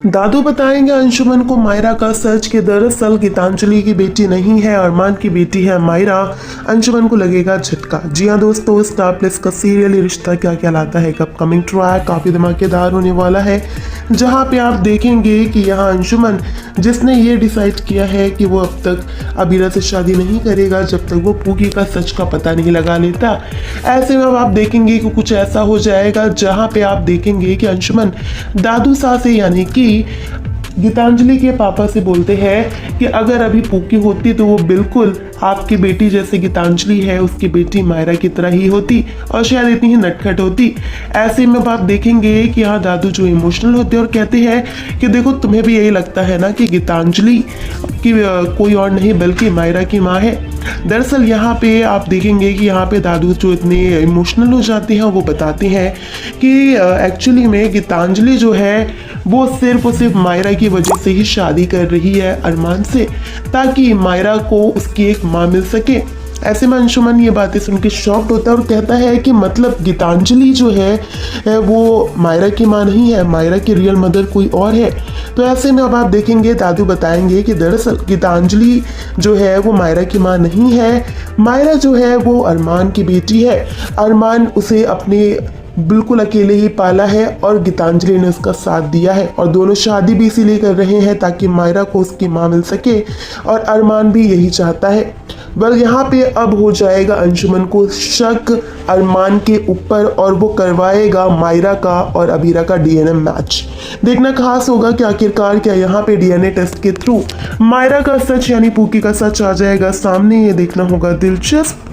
दादू बताएंगे अंशुमन को मायरा का सच कि दरअसल गीतांजलि की बेटी नहीं है, अरमान की बेटी है मायरा। अंशुमन को लगेगा झटका। जी हाँ दोस्तों, स्टार प्लस का सीरियल रिश्ता क्या कहलाता है कब कमिंग ट्रैक काफ़ी धमाकेदार होने वाला है, जहाँ पे आप देखेंगे कि यहाँ अंशुमन जिसने ये डिसाइड किया है कि वो अब तक अबीरा से शादी नहीं करेगा जब तक वो पूगी का सच का पता नहीं लगा लेता। ऐसे में अब आप देखेंगे कि कुछ ऐसा हो जाएगा जहाँ पे आप देखेंगे कि अंशुमन दादू सासे यानी कि गीतांजलि के पापा से बोलते हैं कि अगर अभी पूकी होती तो वो बिल्कुल आपकी बेटी जैसे गीतांजलि है उसकी बेटी मायरा की तरह ही होती और शायद इतनी ही नटखट होती। ऐसे में आप देखेंगे कि यहाँ दादू जो इमोशनल होते हैं और कहते हैं कि देखो तुम्हें भी यही लगता है ना कि गीतांजलि की कोई और नहीं बल्कि मायरा की माँ है। दरअसल यहाँ पे आप देखेंगे कि यहाँ पे दादू जो इतने इमोशनल हो जाते हैं वो बताते हैं कि एक्चुअली में गीतांजलि जो है वो सिर्फ और सिर्फ मायरा की वजह से ही शादी कर रही है अरमान से, ताकि मायरा को उसकी एक माँ मिल सके। ऐसे में अंशुमन ये बातें सुन के शॉक्ड होता है और कहता है कि मतलब गीतांजलि जो है वो मायरा की माँ नहीं है, मायरा की रियल मदर कोई और है। तो ऐसे में अब आप देखेंगे दादू बताएंगे कि दरअसल गीतांजलि जो है वो मायरा की माँ नहीं है, मायरा जो है वो अरमान की बेटी है। अरमान उसे अपने बिल्कुल अकेले ही पाला है और गीतांजलि ने उसका साथ दिया है और दोनों शादी भी इसीलिए कर रहे हैं ताकि मायरा को उसकी माँ मिल सके और अरमान भी यही चाहता है। बस यहाँ पे अब हो जाएगा अंशुमन को शक अरमान के ऊपर और वो करवाएगा मायरा का और अबीरा का डीएनए मैच। देखना खास होगा कि आखिरकार क्या यहाँ पे डीएनए टेस्ट के थ्रू मायरा का सच यानी पूकी का सच आ जाएगा सामने, ये देखना होगा दिलचस्प।